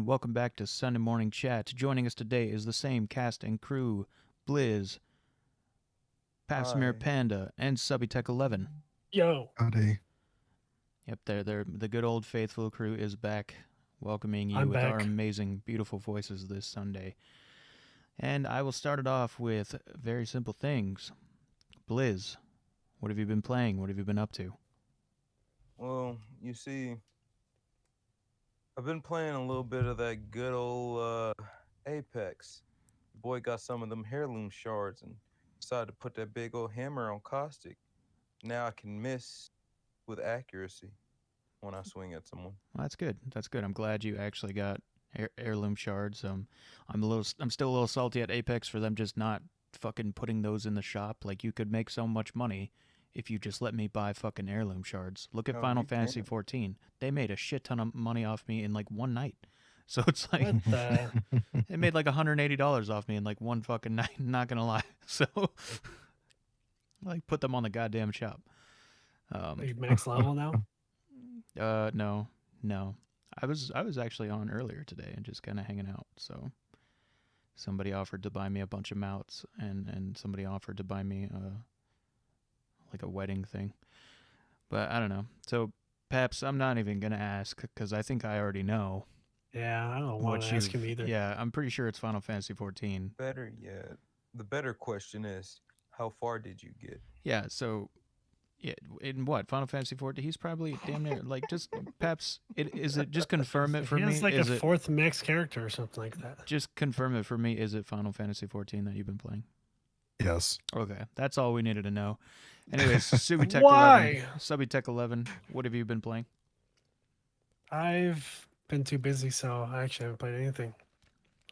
welcome back to Sunday Morning Chat. Joining us today is the same cast and crew, Blizz, Papsmere Hi. Panda, and Subbytech11. Yo, Howdy. Yep, the good old faithful crew is back, welcoming you I'm with our back. amazing, beautiful voices this Sunday. And I will start it off with very simple things. Blizz, what have you been playing? What have you been up to? Well, you see, I've been playing a little bit of that good old Apex. The boy got some of them heirloom shards and decided to put that big old hammer on Caustic. Now I can miss with accuracy when I swing at someone. Well, that's good. That's good. I'm glad you actually got heirloom shards. I'm still a little salty at Apex for them just not fucking putting those in the shop. Like you could make so much money if you just let me buy fucking heirloom shards. Look at No, Final you Fantasy can. 14. They made a shit ton of money off me in like one night. So it's like What the? it made like $180 off me in like one fucking night. Not gonna lie. So like put them on the goddamn shop. Are you max level now? No. I was actually on earlier today and just kind of hanging out. So somebody offered to buy me a bunch of mounts, and somebody offered to buy me like a wedding thing. But I don't know. So Paps, I'm not even gonna ask because I think I already know Yeah, I don't want what to you. ask him either. Yeah, I'm pretty sure it's Final Fantasy 14. Better yet, the better question is, how far did you get? Yeah. So. Yeah, in what Final Fantasy 14? He's probably damn near like just Paps. Is it just confirm it for he me? has like Is a it fourth max character or something like that. just confirm it for me? Is it Final Fantasy 14 that you've been playing? Yes. Okay, that's all we needed to know. Anyways, Subitech 11, Why? Subitech 11. What have you been playing? I've been too busy, so I actually haven't played anything.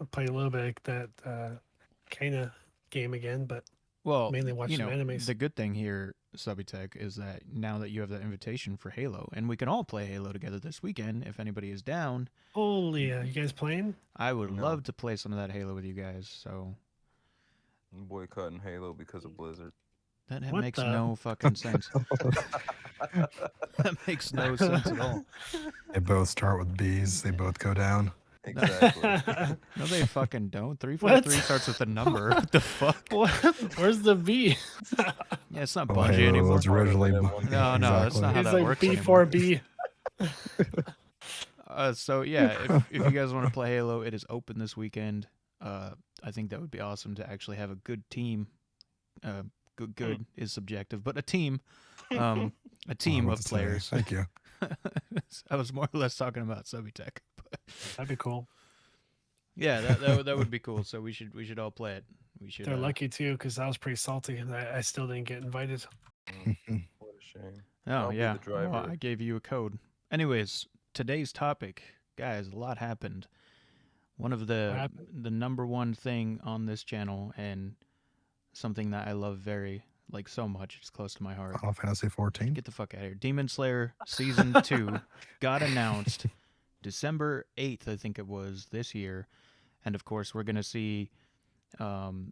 I played a little bit of that Kana game again, but Well, mainly watched you some know, animes. the good thing here, Subitech, is that now that you have that invitation for Halo, and we can all play Halo together this weekend if anybody is down. Holy, you guys playing? I would No. love to play some of that Halo with you guys. So I'm boycotting Halo because of Blizzard. that What makes the? no fucking sense. That makes no sense at all. They both start with B's. They both go down. Exactly. No, they fucking don't. What? 343 starts with a number. What the fuck? What? Where's the B? Yeah, it's not Oh, Bungie Halo anymore. was originally. No, No, that's not how He's that like works anymore. B4B. So yeah, if you guys want to play Halo, it is open this weekend. I think that would be awesome to actually have a good team. Good is subjective, but a team of players. Thank you. I was more or less talking about Subitech. That'd be cool. Yeah, that would be cool. So we should all play it. We should. They're lucky too, because I was pretty salty and I still didn't get invited. What a shame. Oh I'll be yeah. the driver. Well, I gave you a code. Anyways, today's topic, guys, a lot happened. One of What the happened? the number one thing on this channel and something that I love very like so much, it's close to my heart. Final Fantasy 14. Get the fuck out of here. Demon Slayer season 2 got announced December 8th, I think it was this year. And of course, we're going to see the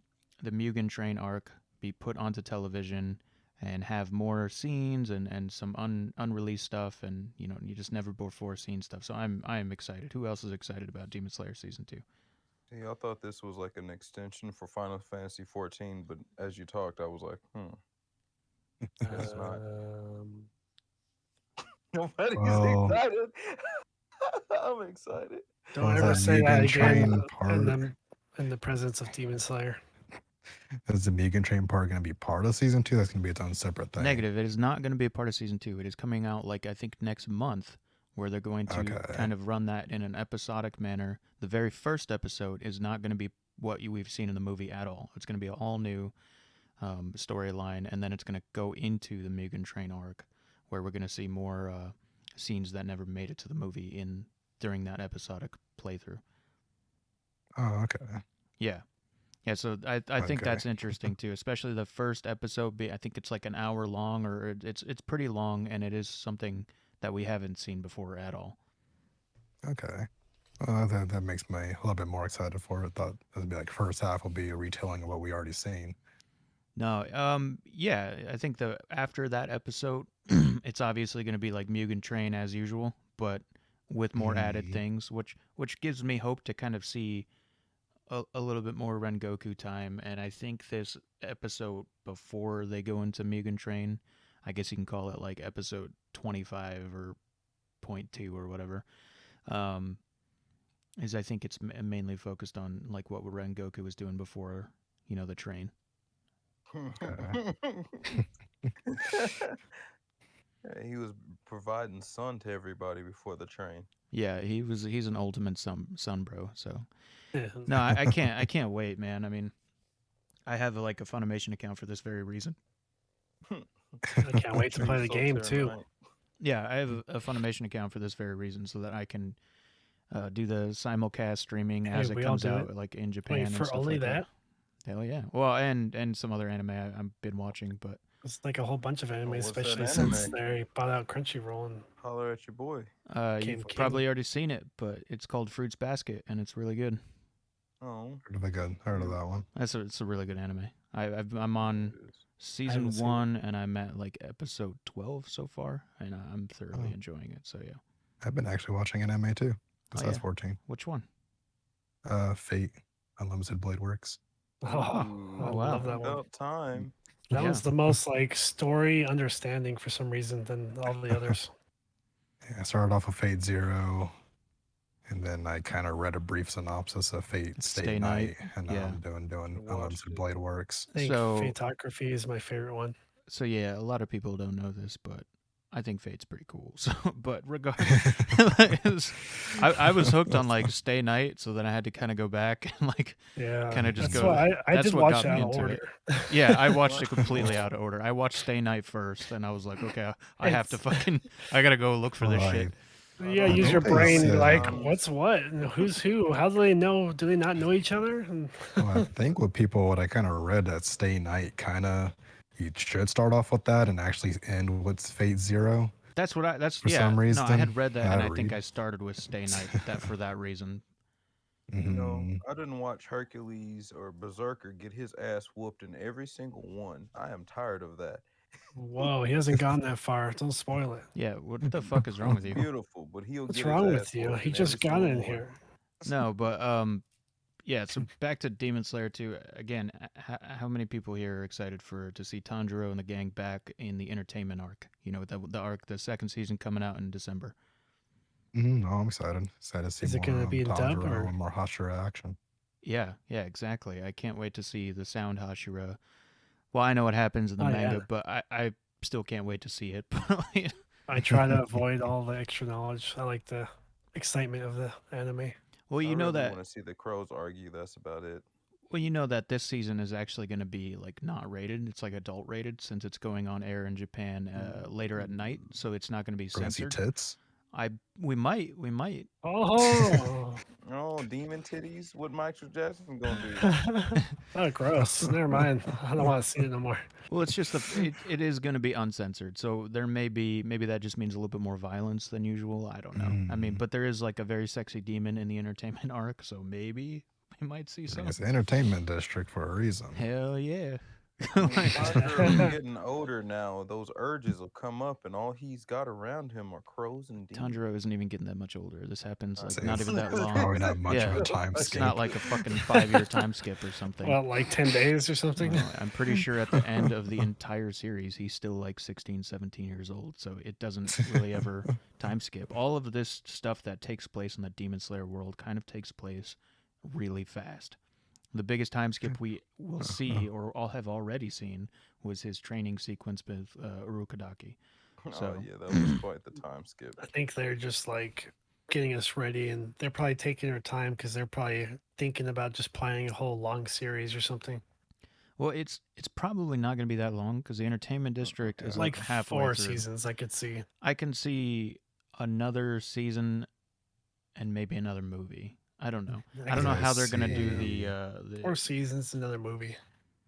Mugen Train arc be put onto television and have more scenes and some unreleased stuff, and you know, you just never before seen stuff. So I am excited. Who else is excited about Demon Slayer season 2? See, I thought this was like an extension for Final Fantasy 14, but as you talked, I was like, guess not. Nobody's Well- excited. I'm excited. Don't Well, ever that say that Mugen again Train part. in the presence of Demon Slayer. Is the Mugen Train part going to be part of season 2? That's going to be its own separate thing. Negative. It is not going to be a part of season 2. It is coming out like I think next month, where they're going to Okay. kind of run that in an episodic manner. The very first episode is not going to be what we've seen in the movie at all. It's going to be an all new storyline, and then it's going to go into the Mugen Train arc, where we're going to see more scenes that never made it to the movie during that episodic playthrough. Oh, okay. Yeah. Yeah, so I think Okay. that's interesting too, especially the first episode. I think it's like an hour long, or it's pretty long, and it is something that we haven't seen before at all. Okay. That makes me a little bit more excited for it. Thought it would be like first half will be a retelling of what we already seen. No, yeah, I think after that episode, it's obviously going to be like Mugen Train as usual, but with more added Mm. things, which gives me hope to kind of see a little bit more Rengoku time. And I think this episode before they go into Mugen Train, I guess you can call it like episode 25 or .2 or whatever, is I think it's mainly focused on like what Rengoku was doing before, the train. He was providing sun to everybody before the train. Yeah, he's an ultimate sun bro. So Yeah. no, I can't wait, man. I mean, I have like a Funimation account for this very reason. I can't wait to play the game too. Yeah, I have a Funimation account for this very reason, so that I can do the simulcast streaming as it we all comes do out, it. like in Japan. Wait, and for stuff only like that? Hell yeah. Well, and some other anime I've been watching, but It's like a whole bunch of anime, what's that especially since anime? they bought out Crunchyroll. And Holler at your boy. King you've King. probably already seen it, but it's called Fruits Basket, and it's really good. Oh, Heard of that one. It's a really good anime. I'm on it is. season haven't seen it. 1, and I'm at like episode 12 so far, and I'm thoroughly Oh. enjoying it. So yeah. I've been actually watching an anime too. Besides yeah. 14. Which one? Fate, Unlimited Blade Works. Oh, Ooh, I wow. love that one. About time. That Yeah. was the most like story understanding for some reason than all the others. Yeah, I started off with Fate Zero, and then I kind of read a brief synopsis of Fate Stay Night, and now yeah. I'm doing Watched Unlimited it. Blade Works. I think So- Fatography is my favorite one. So yeah, a lot of people don't know this, but I think Fate's pretty cool. So, but regardless, I was hooked on like Stay Night, so then I had to kind of go back and like, Yeah, Kinda just that's go- why I that's did what watch got it me out of into it. order. yeah, I watched it completely out of order. I watched Stay Night first, and I was like, okay, I have to I gotta go look for this shit. Yeah, I use your don't brain. think so. Like, what's what? And who's who? How do they know? Do they not know each other? And Well, I think what I kind of read that Stay Night you should start off with that and actually end with Fate Zero. That's what For some No, I reason, had read that, and I think read. I started with Stay Night for that reason. You know, Mhm. I didn't watch Hercules or Berserker get his ass whooped in every single one. I am tired of that. whoa, he hasn't gone that far. Don't spoil it. Yeah, what the fuck is wrong with you? Beautiful, but he'll What's get wrong his with ass you? whooped He in just every got single in one. here. No, but yeah. So back to Demon Slayer 2 again. How many people here are excited to see Tanjiro and the gang back in the entertainment arc? You know, the arc, the second season coming out in December. No, I'm excited. Excited to see Is it more gonna be in dub, Tanjiro or- and more Hashira action. Yeah, exactly. I can't wait to see the sound Hashira. Well, I know what happens in the Oh, manga, yeah. but I still can't wait to see it. I try to avoid all the extra knowledge. I like the excitement of the anime. Well, you know that. want to see the crows argue. That's about it. Well, you know that this season is actually going to be like not rated. It's like adult rated since it's going on air in Japan later at night, so it's not going to be We're gonna see censored. tits. We might. Oh, Oh, demon titties. What Michael Jackson gonna do? oh, gross. Never mind. I don't want to see it no more. Well, it's just it is going to be uncensored, so there maybe that just means a little bit more violence than usual. I don't know. I mean, Mm. but there is like a very sexy demon in the entertainment arc, so maybe we might see some. It's the entertainment district for a reason. Hell yeah! Tanjiro's getting older now. Those urges will come up, and all he's got around him are crows and demons. Tanjiro isn't even getting that much older. This happens like So not it's even that long. Probably not much Yeah, of a time It's skip. not like a fucking 5-year time skip or something. Well, like 10 days or something. I'm pretty sure at the end of the entire series, he's still like 16, 17 years old. So it doesn't really ever time skip. All of this stuff that takes place in the Demon Slayer world kind of takes place really fast. The biggest time skip we will see or all have already seen was his training sequence with Urukadaki. So- Oh yeah, that was quite the time skip. I think they're just like getting us ready, and they're probably taking their time because they're probably thinking about just planning a whole long series or something. Well, it's probably not going to be that long because the entertainment district is like Like halfway 4 through. seasons, I could see. I can see another season and maybe another movie. I don't know. I don't know I how they're gonna do see. the 4 seasons, another movie.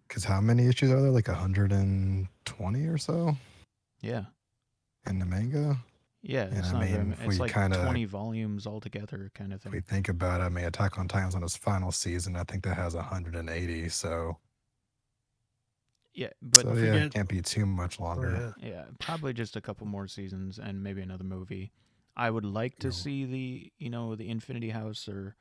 Because how many issues are there? Like 120 or so yeah. in the manga? Yeah, And it's I not very mean, ma- if it's we like kinda- 20 volumes altogether kind of If we thing. think about it, I mean, Attack on Titan's on its final season. I think that has 180. So, Yeah, but yeah, forget- it can't be too much longer. Yeah. yeah, probably just a couple more seasons and maybe another movie. I would like to No. see the Infinity House or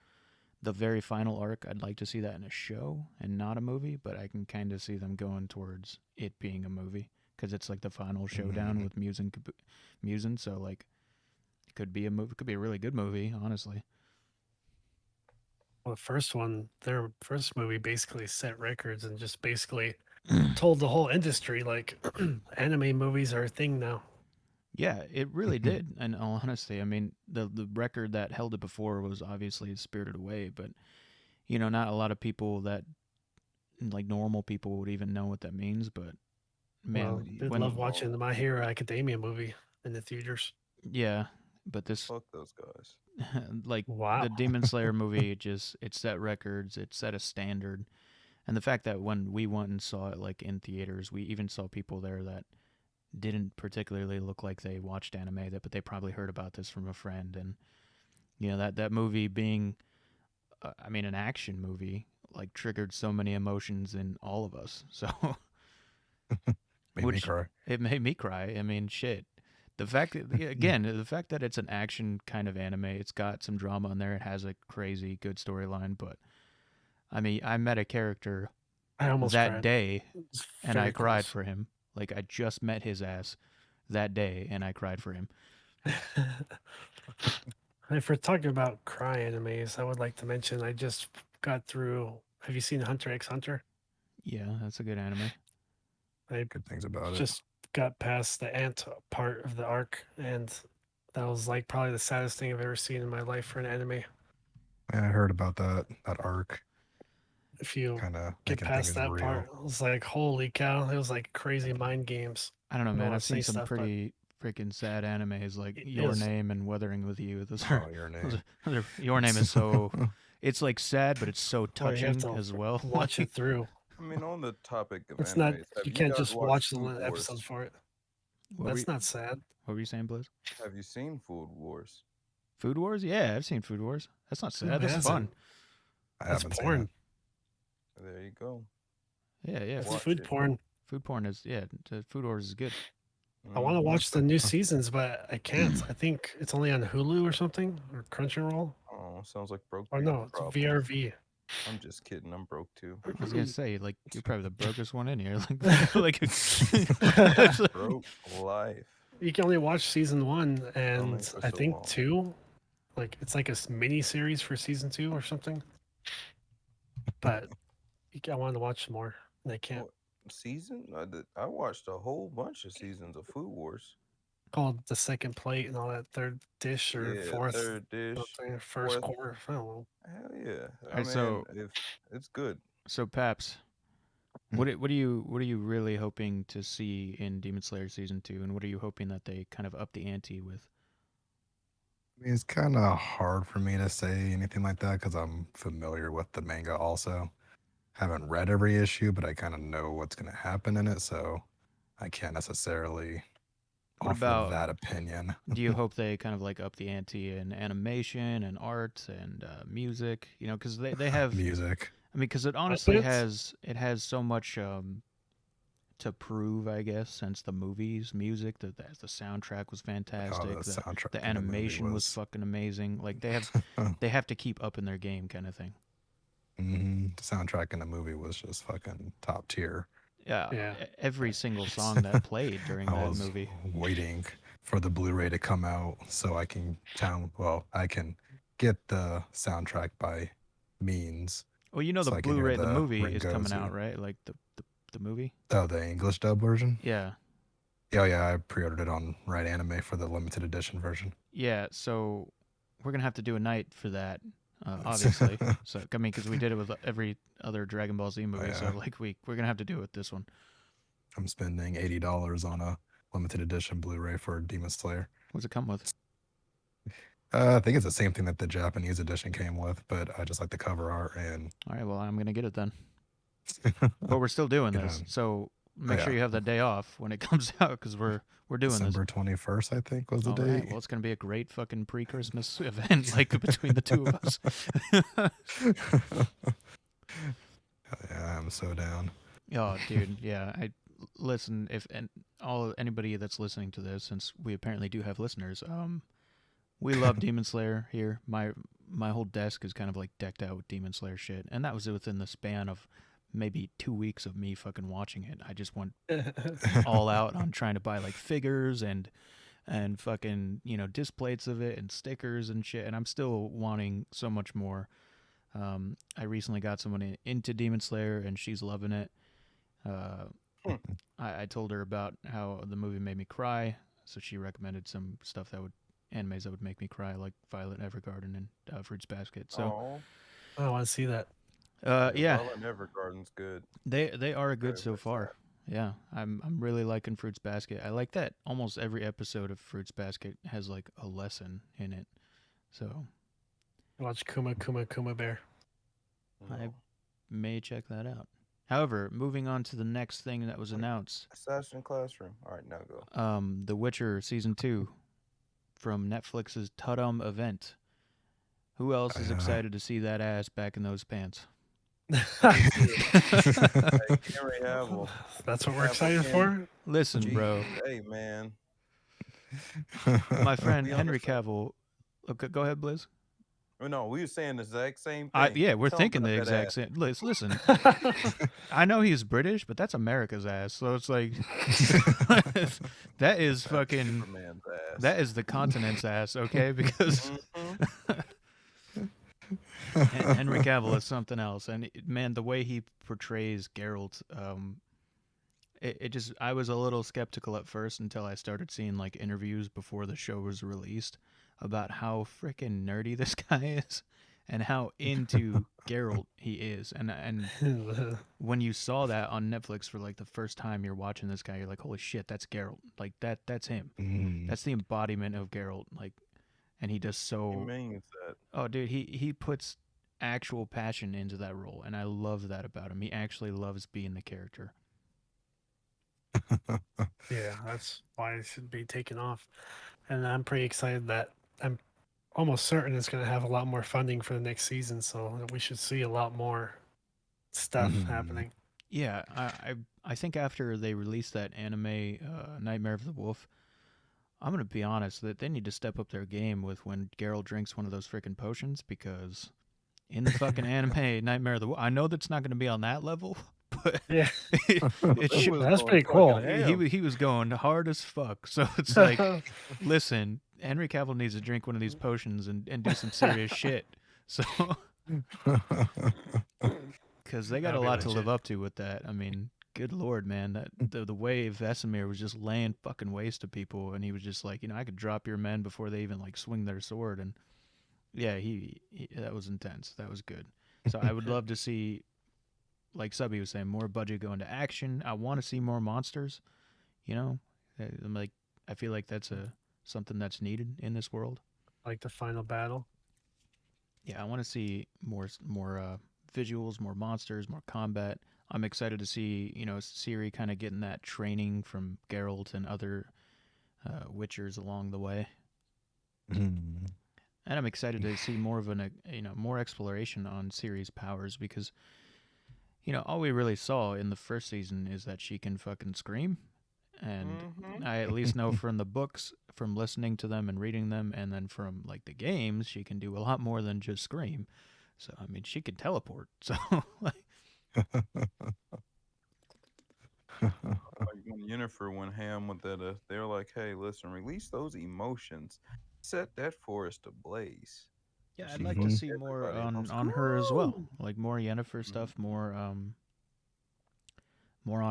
the very final arc. I'd like to see that in a show and not a movie, but I can kind of see them going towards it being a movie because it's like the final showdown with Mugen. So like, it could be a movie. It could be a really good movie, honestly. Well, the first one, their first movie basically set records and just basically told the whole industry like anime movies are a thing now. Yeah, it really did. In all honesty, I mean, the record that held it before was obviously Spirited Away, but not a lot of people that like normal people would even know what that means. But Well, man, I love watching the My Hero Academia movie in the theaters. yeah, but this Fuck those guys. like Wow. the Demon Slayer movie, it set records, it set a standard, and the fact that when we went and saw it like in theaters, we even saw people there that didn't particularly look like they watched anime, but they probably heard about this from a friend, and that movie being, I mean, an action movie, like triggered so many emotions in all of us. So Made me cry. it made me cry. I mean, shit. The fact that, again, the fact that it's an action kind of anime, it's got some drama in there. It has a crazy good storyline, but I mean, I met a character I almost that cried. day, It's and very I cried close. for him. Like I just met his ass that day, and I cried for him. If we're talking about cry animes, I would like to mention I just got through. Have you seen Hunter x Hunter? Yeah, that's a good anime. I Good things about it. just got past the ant part of the arc, and that was like probably the saddest thing I've ever seen in my life for an anime. Yeah, I heard about that arc. If you Kind of get making past things that real. part, I was like, holy cow! It was like crazy mind games. I don't know, I don't man. wanna I've seen say some stuff, but pretty freaking sad animes like it Your is. Name and Weathering with You. Those are, Oh, Your those Name. Your Name is so. It's like sad, but it's so Or you have touching to as well. watch it through. I mean, on the topic of It's not. animes, have You you can't guys just watched watch Food the Wars? episodes for it. What were That's you- not sad. What were you saying, Blizz? Have you seen Food Wars? Food Wars? Yeah, I've seen Food Wars. That's not Who sad. That's fun. hasn't? I That's haven't porn. seen it. There you go. Yeah, yeah. That's Watch food it. porn. Food porn is Food Wars is good. I want to Mhm. watch the new seasons, but I can't. I think it's only on Hulu or something, or Crunchyroll. Oh, sounds like broke. Or people no, it's problem. VRV. I'm just kidding. I'm broke too. I was gonna say, like, you're probably the brokest one in here. Like, that's like- Broke life. You can only watch season 1 Only and for I so think long. 2. Like it's like a mini series for season 2 or something. But I wanted to watch more, and I can't. What season? I watched a whole bunch of seasons of Food Wars. Called the second plate and all that third dish or Yeah, fourth third dish. something, first fourth- quarter. I don't know. Hell yeah! I Alright, mean, so- if it's good. So, Paps, what are you really hoping to see in Demon Slayer season 2, and what are you hoping that they kind of up the ante with? I mean, it's kind of hard for me to say anything like that because I'm familiar with the manga also. Haven't read every issue, but I kind of know what's going to happen in it, so I can't necessarily What offer about- that opinion. Do you hope they kind of like up the ante in animation and art and music? Because they have. Music. I mean, because it honestly it's- has so much to prove, I guess, since the movies, music. The soundtrack was fantastic. Oh, the soundtrack The of the movie animation was fucking amazing. Like they have to keep up in their game, kind of thing. The soundtrack in the movie was just fucking top tier. Yeah. Every single song that played during I that was movie. waiting for the Blu-ray to come out so I can I can get the soundtrack by means. Well, the so I can hear Blu-ray, the the movie is coming Ringo's out, and- right? Like the movie. Oh, the English dub version? Yeah. Oh yeah, I pre-ordered it on Right Anime for the limited edition version. Yeah, so we're gonna have to do a night for that, obviously. So I mean, because we did it with every other Dragon Ball Z movie, so yeah. like we're gonna have to do it with this one. I'm spending $80 on a limited edition Blu-ray for Demon Slayer. What's it come with? I think it's the same thing that the Japanese edition came with, but I just like the cover art and All right, well I'm gonna get it then. But we're still doing Get this, on. so make sure yeah. you have that day off when it comes out, because we're doing December 21st, I think, was the this. date. All right, well it's gonna be a great fucking pre-Christmas event, like between the two of us. Yeah, I'm so down. Oh, dude, yeah. Listen, if anybody that's listening to this, since we apparently do have listeners, We love Demon Slayer here. My whole desk is kind of like decked out with Demon Slayer shit, and that was within the span of maybe 2 weeks of me fucking watching it. I just went all out on trying to buy like figures and fucking disc plates of it and stickers and shit, and I'm still wanting so much more. I recently got someone into Demon Slayer, and she's loving it. I told her about how the movie made me cry, so she recommended some stuff animes that would make me cry, like Violet Evergarden and Fruits Basket. So, I want to see that. yeah, Violet Evergarden's good. they are good Very so much far. Yeah, I'm really liking Fruits Basket. I like that almost every episode of Fruits Basket has like a lesson in it. So Watch Kuma Bear. I may check that out. However, moving on to the next thing that was announced, Assassin Classroom. All right, now go. The Witcher Season 2 from Netflix's Tudum event. Who else is excited to see that ass back in those pants? Hey, Henry Cavill. That's what we're excited for? Listen, bro. Hey, man. My friend Be Henry honest, Cavill. Okay, go ahead, Blizz. Oh, no, we were saying the exact same thing. Yeah, we're Tell him thinking about the that exact ass. same. Listen, I know he's British, but that's America's ass. So it's like that is fucking Superman's ass. that is the continent's ass. Okay, because Henry Cavill is something else, and man, the way he portrays Geralt, it just I was a little skeptical at first until I started seeing like interviews before the show was released about how freaking nerdy this guy is and how into Geralt he is, and when you saw that on Netflix for like the first time, you're watching this guy, you're like, holy shit, that's Geralt, like that's him, that's the embodiment of Geralt, like, and he does so. He means that. Oh, dude, he puts actual passion into that role, and I love that about him. He actually loves being the character. Yeah, that's why it should be taken off. And I'm pretty excited that I'm almost certain it's going to have a lot more funding for the next season, so we should see a lot more stuff happening. Yeah, I think after they release that anime Nightmare of the Wolf, I'm gonna be honest that they need to step up their game with when Geralt drinks one of those freaking potions, because in the fucking anime Nightmare of the Wolf, I know that's not gonna be on that level, but Yeah, it should. that's pretty cool. He was going hard as fuck. So it's like, listen, Henry Cavill needs to drink one of these potions and do some serious shit. So, because they got a That'd be lot to live legit. up to with that. I mean, good lord, man, that the way Vesemir was just laying fucking waste to people, and he was just like, I could drop your men before they even like swing their sword, and yeah, he that was intense. That was good. So I would love to see, like Subby was saying, more budget go into action. I want to see more monsters. I'm like, I feel like that's something that's needed in this world. Like the final battle. Yeah, I want to see more visuals, more monsters, more combat. I'm excited to see Ciri kind of getting that training from Geralt and other Witchers along the way. And I'm excited to see more of more exploration on Ciri's powers, because all we really saw in the first season is that she can fucking scream. And I at least know from the books, from listening to them and reading them, and then from like the games, she can do a lot more than just scream. So I mean, she could teleport. So like, Like when Yennefer went ham with that, they were like, "Hey, listen, release those emotions, set that forest ablaze." yeah, She I'd like to hooked see more everybody else. on her as well, like more Yennefer stuff, more on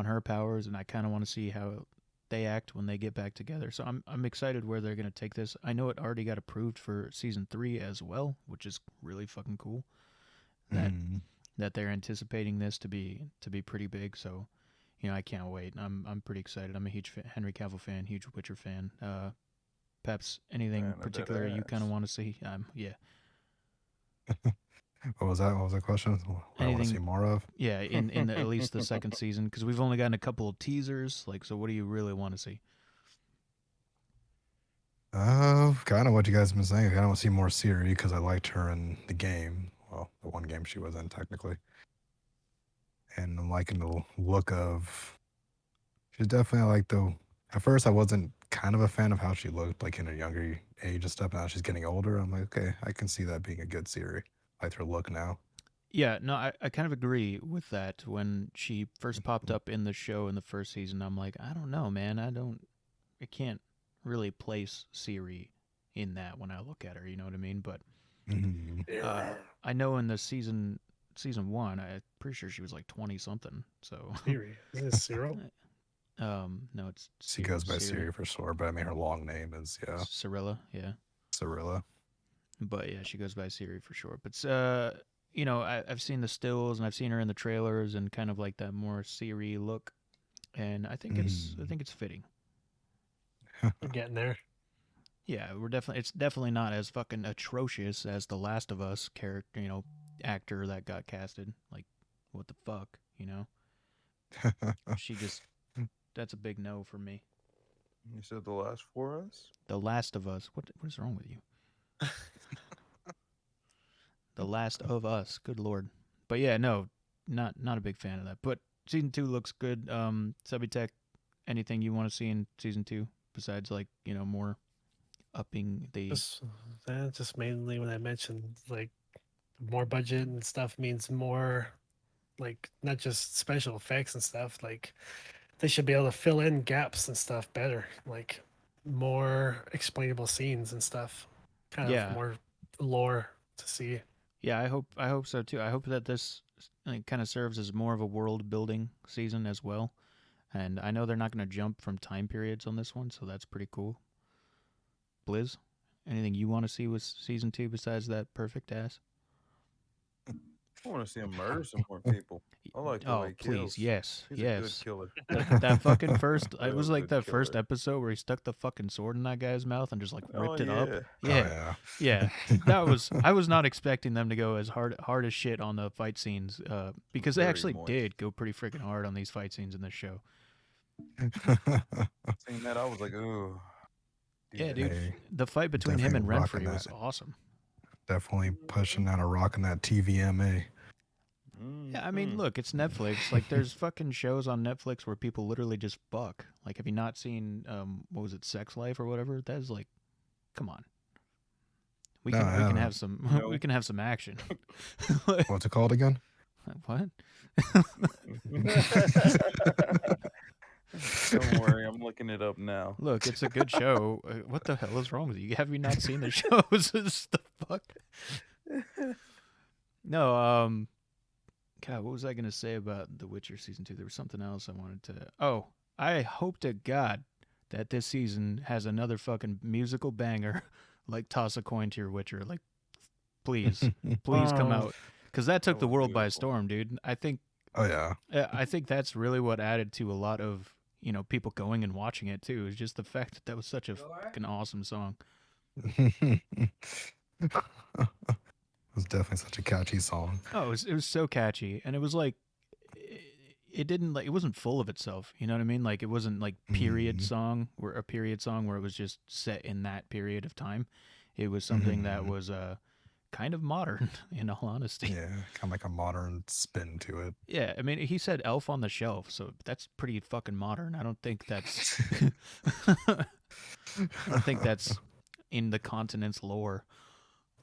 her powers, and I kind of want to see how they act when they get back together. So I'm excited where they're gonna take this. I know it already got approved for season 3 as well, which is really fucking cool. That they're anticipating this to be pretty big. So I can't wait. I'm pretty excited. I'm a huge Henry Cavill fan, huge Witcher fan. Peps, anything Fan of that particular you kind of ass. want to see? Yeah. What was that? What was the question? What I want to see Anything- more of? Yeah, in at least the second season, because we've only gotten a couple of teasers. Like, so what do you really want to see? Kind of what you guys have been saying. I kind of want to see more Ciri because I liked her in the game. Well, the one game she was in, technically. And I'm liking the look of. She's definitely like the. At first, I wasn't kind of a fan of how she looked like in her younger age and stuff. Now she's getting older. I'm like, okay, I can see that being a good series. I like her look now. Yeah, no, I kind of agree with that. When she first popped up in the show in the first season, I'm like, I don't know, man. I can't really place Siri in that when I look at her. You know what I mean? But Mhm. I know in the season 1, I'm pretty sure she was like 20 something. So Siri. Isn't it Cyril? no, it's She goes by Siri for sure, but I mean her long name is Cirilla, yeah. Cirilla. But yeah, she goes by Siri for sure. But you know, I've seen the stills and I've seen her in the trailers and kind of like that more Siri look, and I think it's fitting. We're getting there. Yeah, it's definitely not as fucking atrocious as the Last of Us character, you know, actor that got casted. Like, what the fuck, you know? That's a big no for me. You said The Last for Us? The Last of Us. What is wrong with you? The Last of Us. Good lord. But yeah, no, not a big fan of that. But season 2 looks good. Subitech, anything you want to see in season 2 besides like, you know, more upping the Just mainly when I mentioned like more budget and stuff means more, like not just special effects and stuff. Like they should be able to fill in gaps and stuff better, like more explainable scenes and stuff. Kind Yeah. of more lore to see. Yeah, I hope so too. I hope that this like, kind of serves as more of a world building season as well. And I know they're not going to jump from time periods on this one, so that's pretty cool. Blizz, anything you want to see with season 2 besides that perfect ass? I want to see him murder some more people. I like the way he please, kills. yes, He's yes. a good killer. That fucking first, it was like Good that first killer. episode where he stuck the fucking sword in that guy's mouth and just like ripped it yeah. up. Oh, Yeah, yeah. that was. I was not expecting them to go as hard as shit on the fight scenes, because they Very actually moist. did go pretty freaking hard on these fight scenes in this show. Seeing that, I was like, ooh. Yeah, dude. Hey, The fight between him and definitely rocking Renfrey was that. awesome. Definitely pushing out a rocking that TVMA. Yeah, I mean, Mhm. look, it's Netflix. Like, there's fucking shows on Netflix where people literally just fuck. Like, have you not seen, what was it, Sex Life or whatever? That is like, come on. We No, can I we can haven't. have some No. we can have some action. What's it called again? What? Don't worry, I'm looking it up now. Look, it's a good show. What the hell is wrong with you? Have you not seen the shows? It's the fuck? No, God, what was I gonna say about The Witcher season 2? There was something else I wanted to. Oh, I hope to God that this season has another fucking musical banger, like Toss a Coin to Your Witcher. Like, please, please come Oh. out, because that took That the was world by beautiful. storm, dude. I think Oh yeah. I think that's really what added to a lot of, you know, people going and watching it too. Is just the fact that was such a fucking awesome song. It was definitely such a catchy song. Oh, it was so catchy, and it was like, it didn't like, it wasn't full of itself. You know what I mean? Like, it wasn't like period Mhm. song where a period song where it was just set in that period of time. It was something that Mhm. was kind of modern, in all honesty. Yeah, kind of like a modern spin to it. Yeah, I mean, he said "Elf on the Shelf," so that's pretty fucking modern. I don't think that's. I don't think that's in the continent's lore.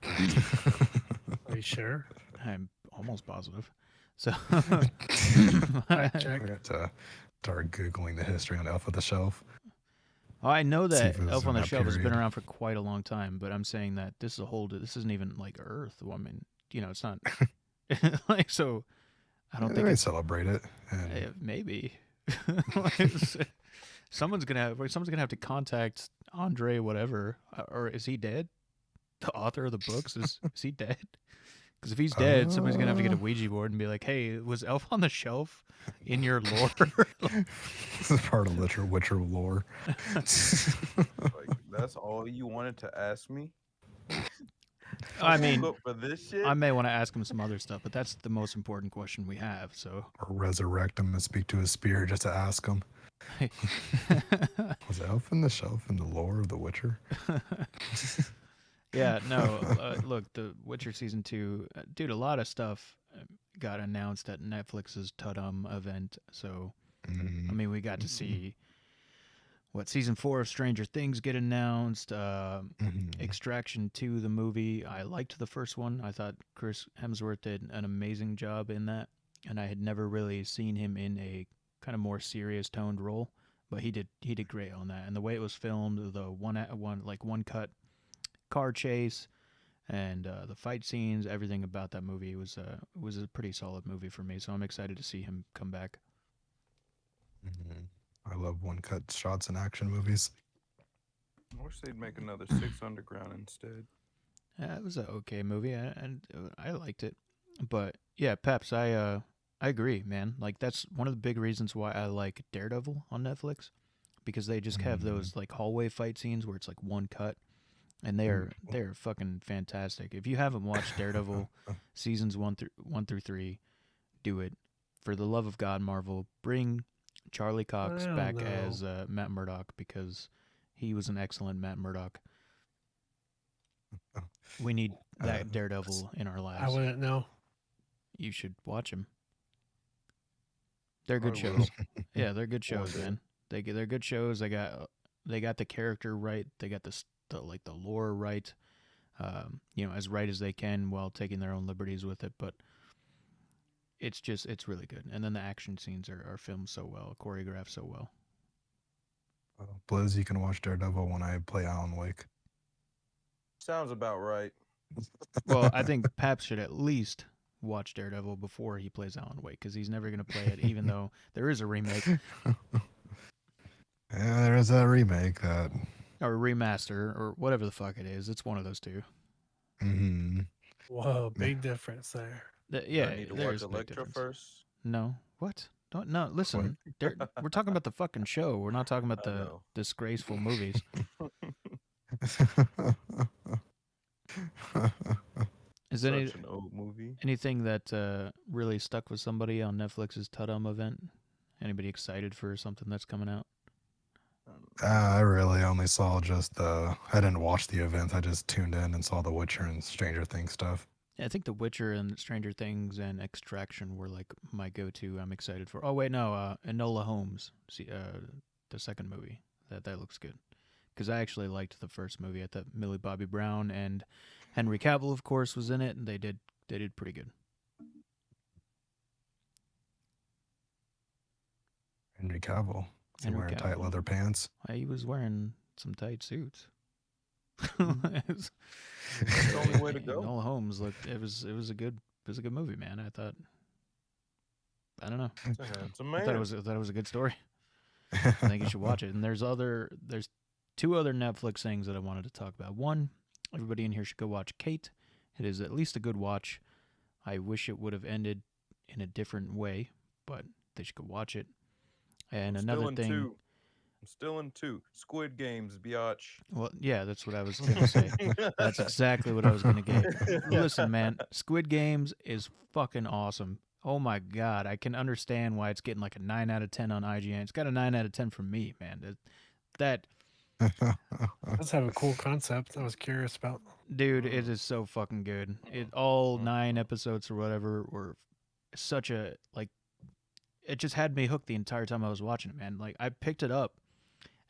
Are you sure? I'm almost positive. So Fact I check. got to start googling the history on Elf of the Shelf. Well, I know See that if it was Elf in on the that Shelf has been period. around for quite a long time, but I'm saying that this is a whole. This isn't even like Earth. Well, I mean, you know, it's not like so. I don't Yeah, think they it's celebrate it. And maybe. Someone's gonna have to contact Andre, whatever, or is he dead? The author of the books is he dead? Because if he's dead, somebody's gonna have to get a Ouija board and be like, "Hey, was Elf on the Shelf in your lore?" this is part of Witcher lore. Like, that's all you wanted to ask me? I woke mean, up for this shit? I may want to ask him some other stuff, but that's the most important question we have. So, Or resurrect him and speak to his spirit just to ask him. Was Elf on the Shelf in the lore of The Witcher? yeah, no. Look, The Witcher season 2, dude. A lot of stuff got announced at Netflix's Tudum event. So, I mean, we got to see season 4 of Stranger Things get announced. Mhm. Extraction 2, the movie. I liked the first one. I thought Chris Hemsworth did an amazing job in that, and I had never really seen him in a kind of more serious toned role, but he did great on that. And the way it was filmed, the one cut car chase, and the fight scenes, everything about that movie was a pretty solid movie for me. So I'm excited to see him come back. Mhm. I love one cut shots in action movies. I wish they'd make another Six Underground instead. It was an okay movie, and I liked it. But yeah, Peps, I agree, man. Like that's one of the big reasons why I like Daredevil on Netflix, because they just have those like hallway fight scenes where it's like one cut, and they're fucking fantastic. If you haven't watched Daredevil seasons 1 through 3, do it. For the love of God, Marvel, bring Charlie Cox I back don't as know. Matt Murdock, because he was an excellent Matt Murdock. We need that Daredevil in our I lives. wouldn't know. You should watch them. They're I good will. shows. Yeah, they're good One shows, day. man. They're good shows. They got the character right. They got the like the lore right. As right as they can while taking their own liberties with it. But it's really good. And then the action scenes are filmed so well, choreographed so well. Blizz, you can watch Daredevil when I play Alan Wake. Sounds about right. Well, I think Paps should at least watch Daredevil before he plays Alan Wake, because he's never going to play it, even though there is a remake Yeah, there is a remake that. or a remaster or whatever the fuck it is. It's one of those two. Mm-hmm. Whoa, big difference there. Yeah, I need to there watch is a big Electra difference. first. No, what? Don't no. Listen, we're talking about the fucking show. We're not talking about I the know. disgraceful movies. Is there Such an old movie. anything that really stuck with somebody on Netflix's Tudum event? Anybody excited for something that's coming out? I really only saw just I didn't watch the event. I just tuned in and saw The Witcher and Stranger Things stuff. Yeah, I think The Witcher and Stranger Things and Extraction were like my go-to. I'm excited for. Oh wait, no, Enola Holmes. See, the second movie. That looks good. Because I actually liked the first movie. I thought Millie Bobby Brown and Henry Cavill, of course, was in it, and they did pretty good. Henry Cavill. Is he Henry wearing tight Cavill. leather pants? He was wearing some tight suits. That's the only way to go. Enola Holmes looked. It was a good movie, man. I thought. I don't know. It's a handsome I man. thought it was a good story. I think you should watch it. And there's two other Netflix things that I wanted to talk about. One, everybody in here should go watch Kate. It is at least a good watch. I wish it would have ended in a different way, but they should go watch it. And I'm another still in thing. 2. I'm still in 2. Squid Games, biatch. Well, yeah, that's what I was going to say. That's exactly what I was going to get. Listen, man, Squid Games is fucking awesome. Oh my god, I can understand why it's getting like a 9 out of 10 on IGN. It's got a 9 out of 10 from me, man. That Let's have a cool concept. I was curious about. dude, it is so fucking good. All 9 episodes or whatever were such a like. It just had me hooked the entire time I was watching it, man. Like I picked it up,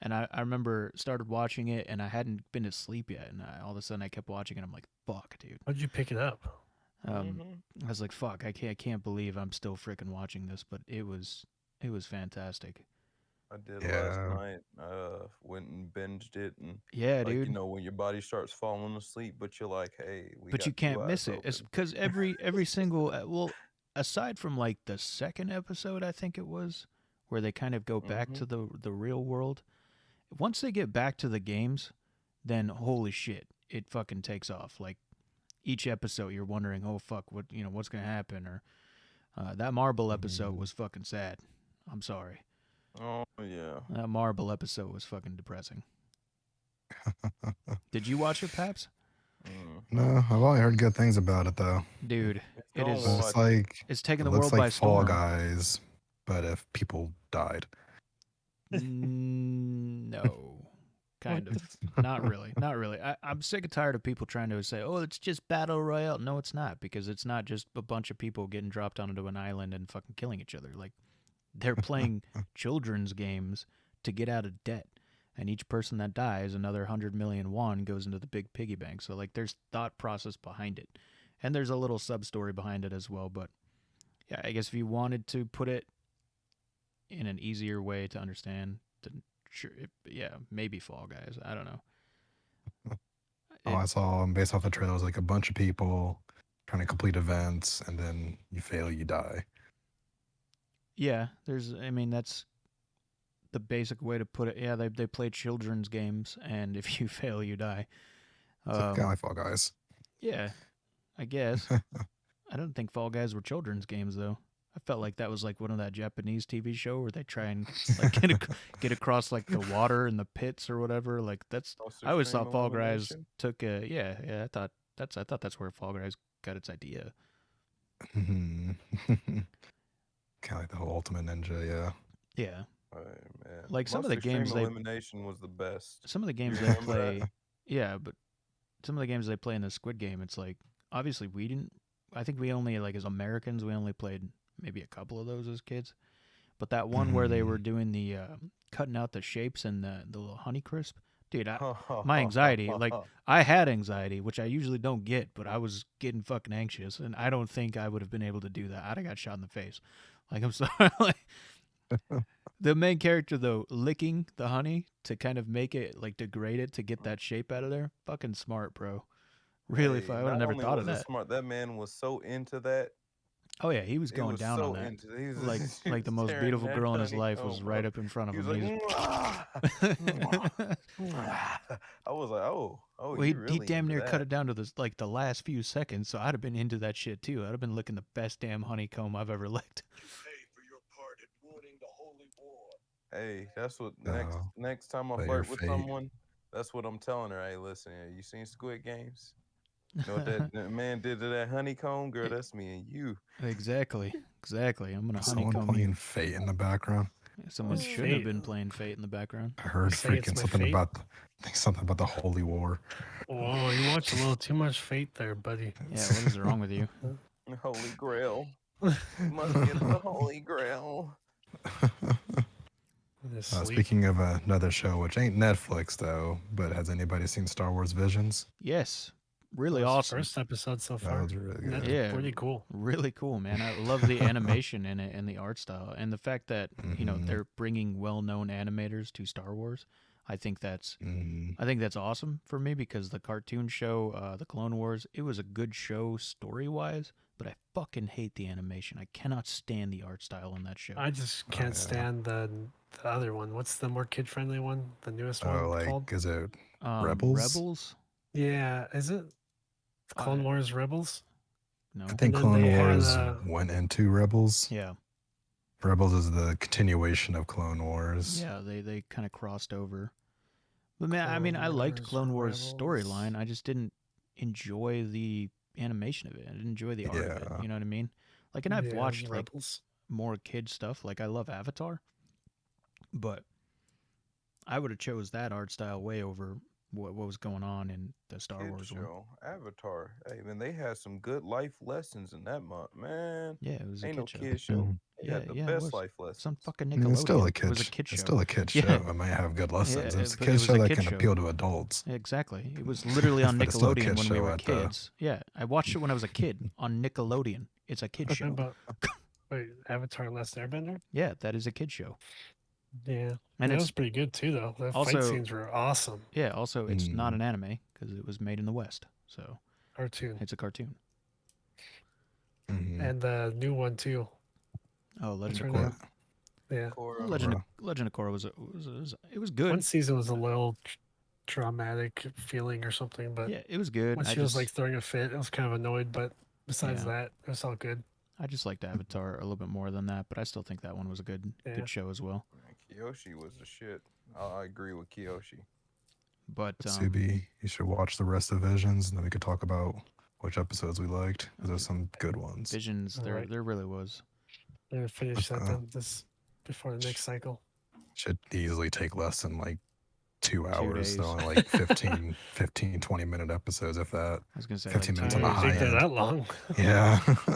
and I remember started watching it, and I hadn't been asleep yet, and all of a sudden I kept watching it. I'm like, fuck, dude. How'd you pick it up? I was like, fuck, I can't believe I'm still freaking watching this, but it was fantastic. I did Yeah. last night. Went and binged it, and Yeah, like dude. you know when your body starts falling asleep, but you're like, hey, But you can't miss it. It's because every single well, aside from like the second episode, I think it was, where they kind of go back to the real world. Once they get back to the games, then holy shit, it fucking takes off. Like each episode, you're wondering, oh fuck, what's gonna happen? Or that marble episode was fucking sad. I'm sorry. Oh yeah. That marble episode was fucking depressing. Did you watch it, Paps? No, I've only heard good things about it though. Dude, it is. It's like It's taking it the looks world like by Fall storm. Guys, but if people died. No, kind of. Not really. Not really. I'm sick and tired of people trying to say, "Oh, it's just battle royale." No, it's not, because it's not just a bunch of people getting dropped onto an island and fucking killing each other. Like they're playing children's games to get out of debt. and each person that dies, another 100 million won goes into the big piggy bank. So like, there's thought process behind it, and there's a little sub story behind it as well. But yeah, I guess if you wanted to put it in an easier way to understand, then sure, yeah, maybe Fall Guys. I don't know. Oh, I saw based off the trailer, it was like a bunch of people trying to complete events, and then you fail, you die. Yeah, I mean, that's the basic way to put it. Yeah, they play children's games, and if you fail, you die. So kind of like Fall Guys. Yeah, I guess. I don't think Fall Guys were children's games though. I felt like that was like one of that Japanese TV show where they try and like get across like the water and the pits or whatever. Like that's I always thought Fall Guys took a I thought that's where Fall Guys got its idea. Kind of like the whole Ultimate Ninja, yeah. Yeah. Oh, man. Like some of the games elimination was the best. Some of the games they play, yeah, but some of the games they play in the Squid Game, it's like obviously we didn't. I think we only like as Americans we only played maybe a couple of those as kids, but that one where they were doing the cutting out the shapes and the little Honey Crisp, dude, my anxiety, like I had anxiety, which I usually don't get, but I was getting fucking anxious, and I don't think I would have been able to do that. I'd have got shot in the face. Like I'm sorry, like. The main character though, licking the honey to kind of make it like degrade it to get that shape out of there. Fucking smart, bro. Really, I would have never thought of that. Smart. That man was so into that. Oh yeah, he was going down on that. Like the most beautiful girl in his life was right up in front of him. I was like, oh. Well, he damn near cut it down to the last few seconds, so I'd have been into that shit too. I'd have been licking the best damn honeycomb I've ever licked. Hey, that's what next time I flirt with someone, that's what I'm telling her. Hey, listen, you seen Squid Games? You know what that man did to that honeycomb? Girl, that's me and you. Exactly. I'm gonna honeycomb someone playing you. Fate in the background. Someone should have been playing Fate in the background. I heard freaking something about the Holy War. Whoa, you watch a little too much Fate there, buddy. Yeah, what is wrong with you? Holy Grail. Must get the Holy Grail. Speaking of another show, which ain't Netflix though, but has anybody seen Star Wars Visions? Yes, really awesome. First episode so far. That was really good. That's pretty cool. Really cool, man. I love the animation in it and the art style, and the fact that you know they're bringing well-known animators to Star Wars. I think that's awesome for me because the cartoon show, the Clone Wars, it was a good show story-wise. But I fucking hate the animation. I cannot stand the art style in that show. I just can't stand the other one. What's the more kid-friendly one? The newest one called? Is it Rebels? Rebels? Yeah, is it Clone Wars Rebels? No. I think Clone Wars went into Rebels. Yeah. Rebels is the continuation of Clone Wars. Yeah, they kind of crossed over. But man, I mean, I liked Clone Wars storyline. I just didn't enjoy the animation of it. I didn't enjoy the art of it. You know what I mean? Like, and I've watched like more kid stuff. Like, I love Avatar, but I would have chose that art style way over what was going on in the Star Wars show. Avatar. Hey man, they had some good life lessons in that month, man. Yeah, it was a kid show. They had the best life lessons. Some fucking Nickelodeon. It's still a kid. It was a kid show. It's still a kid show. Yeah. It might have good lessons. Yeah, it's a kid show that can appeal to adults. Exactly. It was literally on Nickelodeon when we were kids. Yeah, I watched it when I was a kid on Nickelodeon. It's a kid show. Wait, Avatar: Last Airbender? Yeah, that is a kid show. Yeah, and it was pretty good too, though. The fight scenes were awesome. Yeah. Also, it's not an anime because it was made in the West, so cartoon. It's a cartoon. And the new one too. Oh, Legend of Korra. Yeah, Legend of Korra was good. One season was a little traumatic feeling or something, but yeah, it was good. When she was like throwing a fit, I was kind of annoyed, but besides that, it was all good. I just liked Avatar a little bit more than that, but I still think that one was a good show as well. Kyoshi was the shit. I agree with Kyoshi. But Subi, you should watch the rest of Visions, and then we could talk about which episodes we liked. Because there's some good ones. Visions, there really was. They're gonna finish that this before the next cycle. Should easily take less than like 2 hours, so days. only like 15, 20-minute episodes, if that. I was gonna say 15 like minutes 2 on the I days. didn't high think they're end. that long.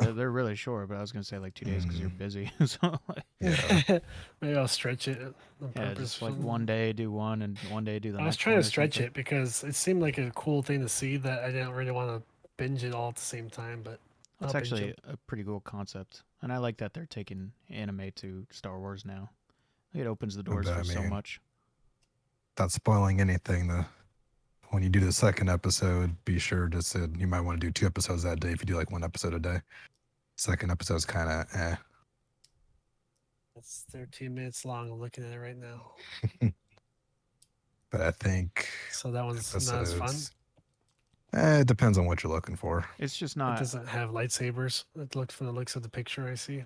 Yeah. They're really short, but I was gonna say like 2 days because you're Mhm. busy. So like, Yeah. Maybe I'll stretch it on yeah, purpose. just or like something. one day do one and one day do the I was next trying one to or stretch something. it because it seemed like a cool thing to see that I didn't really want to binge it all at the same time, but That's I'll binge actually them. a pretty cool concept, and I like that they're taking anime to Star Wars now. It opens the doors But for I so mean, much. without spoiling anything, when you do the second episode, be sure you might want to do 2 episodes that day if you do like 1 episode a day. Second episode's kind of It's 13 minutes long. I'm looking at it right now. but I think So that one's not as fun. episodes. It depends on what you're looking for. It's just It not. doesn't have lightsabers. It looks from the looks of the picture I see.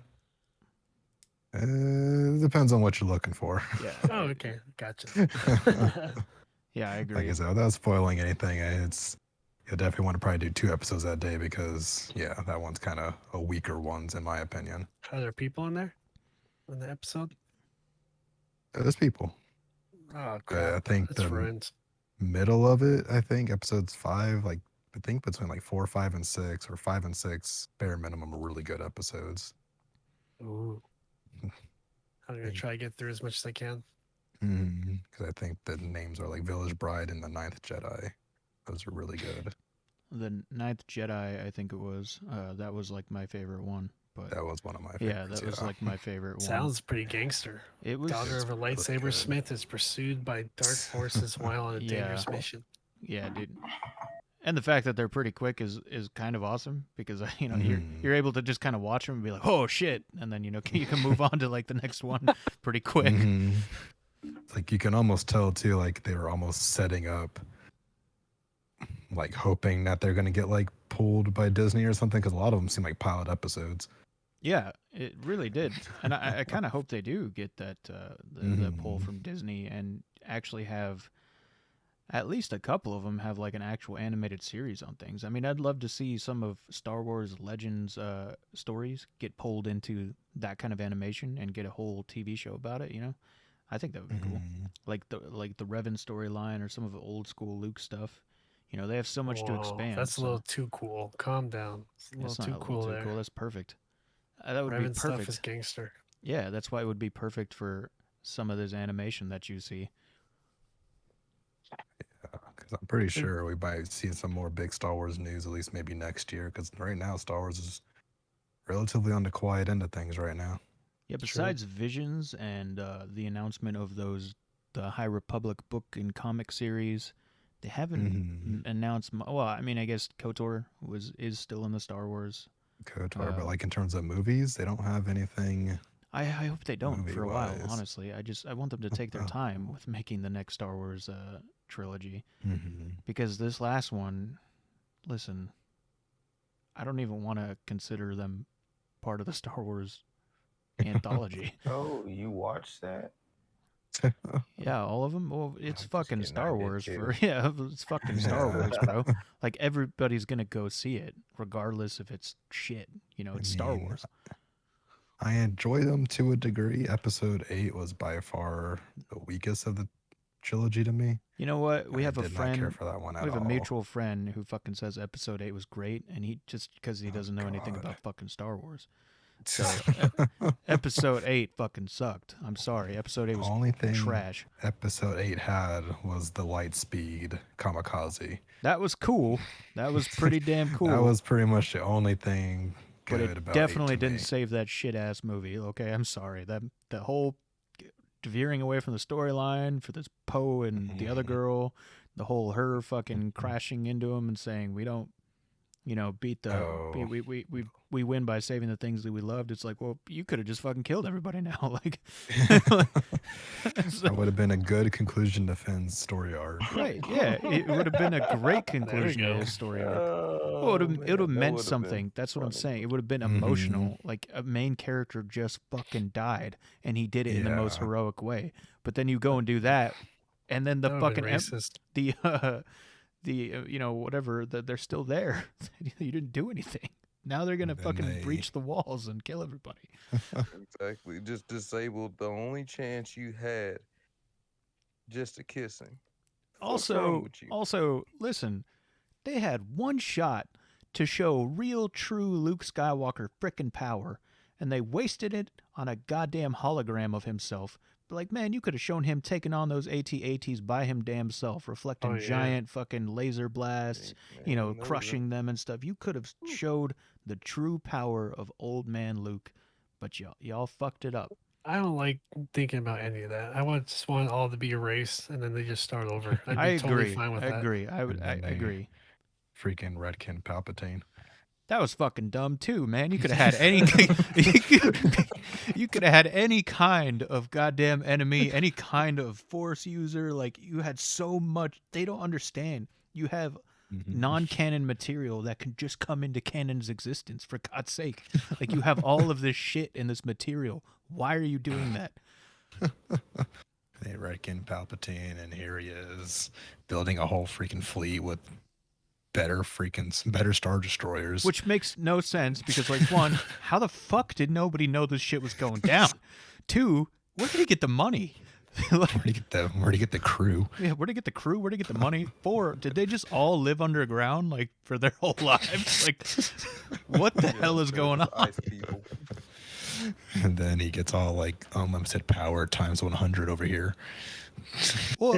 It depends on what you're looking for. Yeah. Oh, okay, gotcha. Yeah, I Like agree. I said, without spoiling anything, you'll definitely want to probably do 2 episodes that day because that one's kind of a weaker ones in my opinion. Are there people in there in the episode? There's people. Oh I crap! think That's the friends. middle of it, I think episodes 5, like I think between like 4, 5, and 6, or 5 and 6, bare minimum, are really good episodes. Ooh. I'm gonna try to get through as much as I can. Because I think the names are like Village Bride and the Ninth Jedi. Those are really good. The Ninth Jedi, I think it was. That was like my favorite one. But That was one of my favorites. yeah, that was like my favorite one. Sounds pretty gangster. It was. Daughter of a really lightsaber good. smith is pursued by dark forces while on a Yeah. dangerous mission. Yeah, dude. And the fact that they're pretty quick is kind of awesome because you're Mhm. you're able to just kind of watch them and be like, oh shit, and then you can move on to like the next one pretty quick. Mhm. Like you can almost tell too, like they were almost setting up, like hoping that they're gonna get like pulled by Disney or something, because a lot of them seem like pilot episodes. Yeah, it really did, and I kind of hope they do get that the pull Mhm. from Disney and actually have at least a couple of them have like an actual animated series on things. I mean, I'd love to see some of Star Wars Legends stories get pulled into that kind of animation and get a whole TV show about it. I think that would be cool. Mhm. Like the Revan storyline or some of the old school Luke stuff. They have so much to Whoa, expand. that's a so little too cool. Calm down. It's a little it's not too a little cool too there. cool. That's perfect. That would be Revan stuff is perfect. gangster. Yeah, that's why it would be perfect for some of this animation that you see. Because I'm pretty sure we might see some more big Star Wars news, at least maybe next year. Because right now, Star Wars is relatively on the quiet end of things right now. Yeah, besides Visions and the announcement of the High Republic book and comic series, they haven't announced. Well, I mean, I guess KOTOR is still in the Star Wars. KOTOR, but like in terms of movies, they don't have anything. I hope they don't for a while. Movie-wise. Honestly, I want them to take their time with making the next Star Wars trilogy, because this last one, listen, I don't even want to consider them part of the Star Wars anthology. Oh, you watched that? Yeah, all of them. Well, it's just fucking kidding, I Star did Wars too. it's fucking Star Wars, bro. Like everybody's gonna go see it, regardless if it's shit. It's Star mean, Wars. I enjoy them to a degree. Episode 8 was by far the weakest of the trilogy to me. You know what? We I have a did not care friend. for that one We at have a all. mutual friend who fucking says Episode 8 was great, and he just because he Oh, doesn't know anything God. about fucking Star Wars. So Episode 8 fucking sucked. I'm sorry. Episode 8 was Only thing trash. Episode 8 had was the light speed kamikaze. That was cool. That was pretty damn cool. That was pretty much the only thing but good it about definitely 8 to didn't me. save that shit ass movie. Okay, I'm sorry. The whole veering away from the storyline for this Poe and the other girl, the whole her fucking crashing into him and saying we don't, beat the Oh. we win by saving the things that we loved. It's like, well, you could have just fucking killed everybody now. Like, That would have been a good conclusion to Finn's story arc. right? Yeah, it would have been a great conclusion to go. his story arc. Oh, Well, it would man, have that meant would've something. been That's what I'm funny. saying. It would have been emotional. Like a main character just fucking died, and he did it in the most Yeah. heroic way. But then you go and do that, and then the That would've fucking been racist. whatever that they're still there. You didn't do anything. Now they're gonna Then fucking they- breach the walls and kill everybody. Exactly. Just disabled the only chance you had just to kiss him. wrong with you? Also, listen, they had one shot to show real, true Luke Skywalker frickin' power, and they wasted it on a goddamn hologram of himself. But like, man, you could have shown him taking on those AT-ATs by him damn self, reflecting Oh, yeah. giant fucking laser blasts, you know, Man, those are- crushing them and stuff. You could have showed the true power of old man Luke, but y'all fucked it up. I don't like thinking about any of that. Just want it all to be erased and then they just start over. I'd be I totally agree. fine with I that. agree. I And then they- agree. Freaking Redkin Palpatine. That was fucking dumb too, man. You could have had any you could have had any kind of goddamn enemy, any kind of force user. Like, you had so much. They don't understand. You have non-canon material that can just come into canon's existence, for God's sake. Like, you have all of this shit in this material. Why are you doing that? They Redkin Palpatine, and here he is building a whole freaking fleet with better Star Destroyers. Which makes no sense because, like, one, how the fuck did nobody know this shit was going down? Two, where did he get the money? where do you get the crew? Yeah, where to get the crew? Where to get the money? Four, did they just all live underground like for their whole lives? Like, what the hell is going on? Ice people. And then he gets all like unlimited power times 100 over here. Well,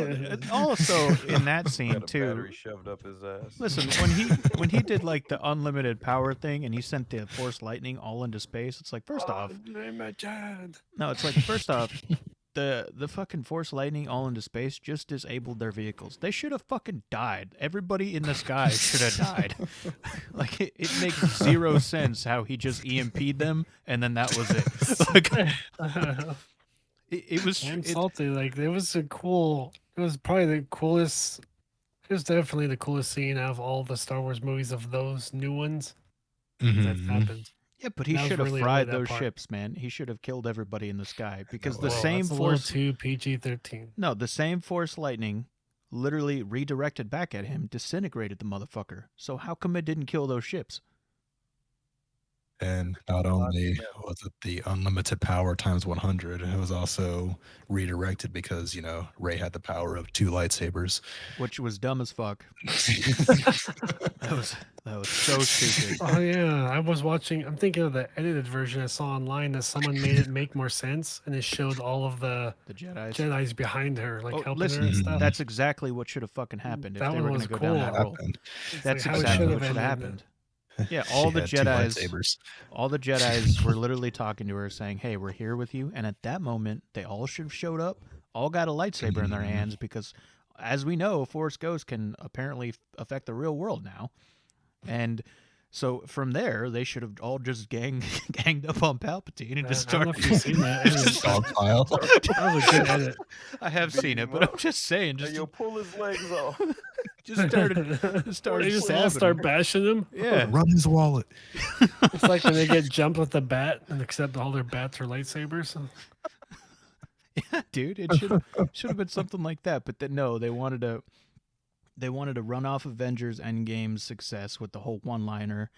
also in that scene Got a too. battery shoved up his ass. Listen, when he did like the unlimited power thing and he sent the Force lightning all into space, it's like, first off, no, it's like, first off, the fucking Force lightning all into space just disabled their vehicles. They should have fucking died. Everybody in the sky should have died. Like, it makes zero sense how he just EMP'd them and then that was it. Like, it was I'm salty. Like, it was probably the coolest. It was definitely the coolest scene out of all the Star Wars movies of those new ones that Mhm. happened. yeah, but he That was should have really fried only that those part. ships, man. He should have killed everybody in the sky because the Whoa, same that's a little Force too PG-13. No, the same Force lightning literally redirected back at him, disintegrated the motherfucker. So how come it didn't kill those ships? And not only was it the unlimited power times 100, it was also redirected because, you know, Rey had the power of 2 lightsabers. Which was dumb as fuck. That was so stupid. Oh yeah, I'm thinking of the edited version I saw online that someone made it make more sense, and it showed all of the The Jedi's. Jedi's behind her, like Oh, helping listen, her and stuff. that's exactly what should have fucking happened if That they were one going to was go down that cool. road. Happened. It's That's like how it exactly should what should have ended. happened. Yeah, all She the had 2 Jedi's, lightsabers. all the Jedi's were literally talking to her, saying, "Hey, we're here with you." And at that moment, they all should have showed up, all got a lightsaber in their Mhm. hands, because, as we know, Force Ghost can apparently affect the real world now. And so from there, they should have all just ganged up on Palpatine and just I don't know started. if you've seen that. edit. Dogpile. That was a good edit. I have Beat seen it, him but I'm up. just saying, Hey, just yo, pull his legs off. started They just all stabbing start him. bashing him. Yeah, Run his wallet. It's like when they get jumped with the bat, and except all their bats are lightsabers. yeah, dude, it should have been something like that. But then no, they wanted to run off Avengers Endgame's success with the whole one-liner,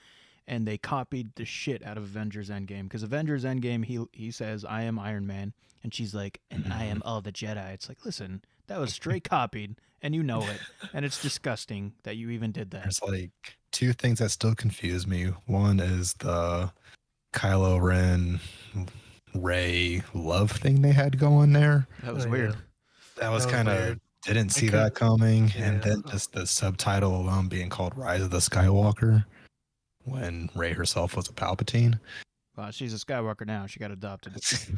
and they copied the shit out of Avengers Endgame, because Avengers Endgame, he says, "I am Iron Man," and she's like, "And I am all the Jedi." It's like, listen, that was straight copied, and you know it, and it's disgusting that you even did that. There's like 2 things that still confuse me. One is the Kylo Ren Rey love thing they had going there. That was Oh, weird. yeah. That was That was kind of weird. didn't see could- that coming, yeah. and then just the subtitle alone being called "Rise of the Skywalker" when Rey herself was a Palpatine. Well, she's a Skywalker now. She got adopted. So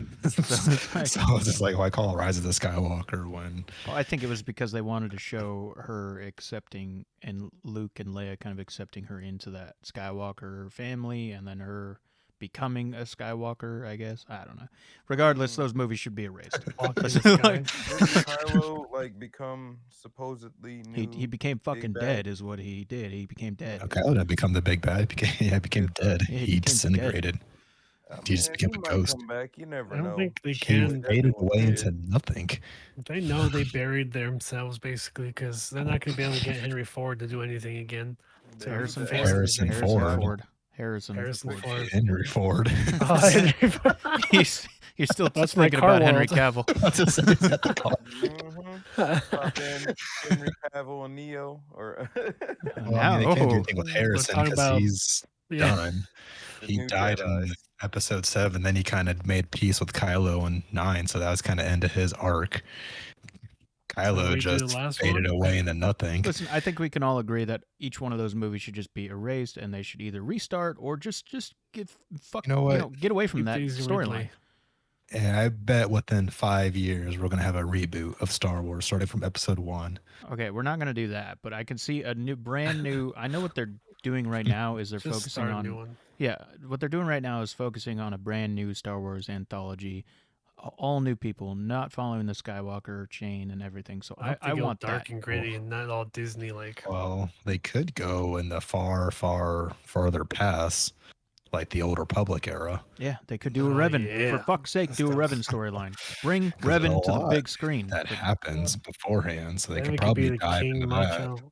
it's just like, why call it "Rise of the Skywalker" when Well, I think it was because they wanted to show her accepting, and Luke and Leia kind of accepting her into that Skywalker family, and then her becoming a Skywalker, I guess. I don't know. Regardless, those movies should be erased. Walking in Listen, the sky. like, Didn't Kylo like become supposedly new? he became fucking bad? dead, is what he did. He became dead. Kylo didn't become the big bad. He became dead. Yeah, he He became dead. disintegrated. He just became a might ghost. Come back. You never I don't know. think they He can. faded away into nothing. They know they buried themselves basically because they're not going to be able to get Henry Ford to do anything again. They- Harrison they- Ford. Harrison Ford. Harrison Ford. Harrison Ford. Henry Ford. Oh, Henry Ford. You're still That's my thinking car about Henry world. Cavill. That's a- Mhm. Pop in Henry Cavill and Neo, or Well, I mean, they can't do anything with We're Harrison talking because about he's yeah. done. the He new died Jedi. in episode 7, then he kind of made peace with Kylo in 9, so that was kind of end of his arc. Kylo redo the just last faded one? away into nothing. Listen, I think we can all agree that each one of those movies should just be erased, and they should either restart or just get You know what? get away from Keep that these storyline. Ridley. And I bet within 5 years we're gonna have a reboot of Star Wars, starting from episode 1. Okay, we're not going to do that, but I can see a brand new. I know what they're doing right now is they're Just focusing start a on. new one. Yeah, what they're doing right now is focusing on a brand new Star Wars anthology, all new people, not following the Skywalker chain and everything. So I hope they I go want dark that. and gritty and not all Disney like. Well, they could go in the farther past, like the Old Republic era. Yeah, they could do a Oh, Revan. yeah. For fuck's sake, do a Stuff. Revan storyline. Bring 'Cause there's Revan a to the lot big screen. that happens beforehand, so they Then could it could be probably the dive King into that. Macho.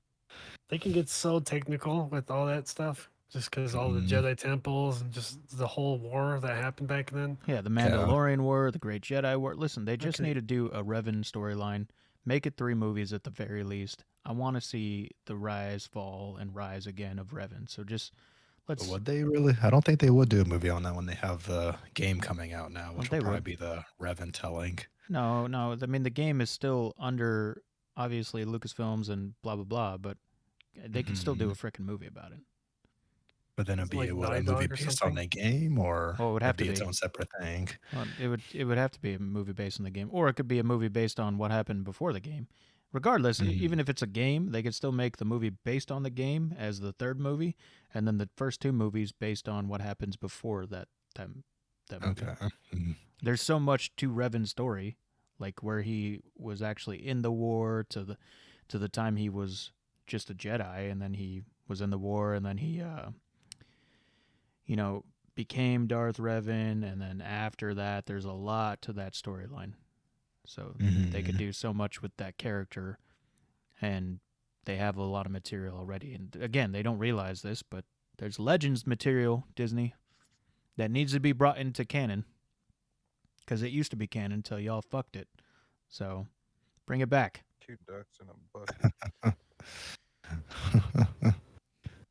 They can get so technical with all that stuff, just because all the Mhm. Jedi temples and just the whole war that happened back then. Yeah, the Mandalorian War, the Great Jedi War. Listen, they just Okay. need to do a Revan storyline. Make it 3 movies at the very least. I want to see the rise, fall, and rise again of Revan. So just But let's. would they really? I don't think they would do a movie on that when they have the game coming out now, which They will probably would. be the Revan telling. No. I mean, the game is still under obviously Lucasfilms and blah blah blah, but they could still do a freaking movie about it. But then it'd It's be like a Naughty movie Dog or based on something? the game, or Well, it would have it'd be to its be. own separate thing. Well, it would have to be a movie based on the game, or it could be a movie based on what happened before the game. Regardless, even if it's a game, they could still make the movie based on the game as the 3rd movie, and then the first 2 movies based on what happens before that movie. Okay. Mhm. There's so much to Revan's story, like where he was actually in the war to the time he was just a Jedi, and then he was in the war, and then he became Darth Revan, and then after that, there's a lot to that storyline. So they could do so much with that character, and they have a lot of material already. And again, they don't realize this, but there's Legends material, Disney, that needs to be brought into canon, because it used to be canon until y'all fucked it. So bring it back. 2 ducks in a bucket.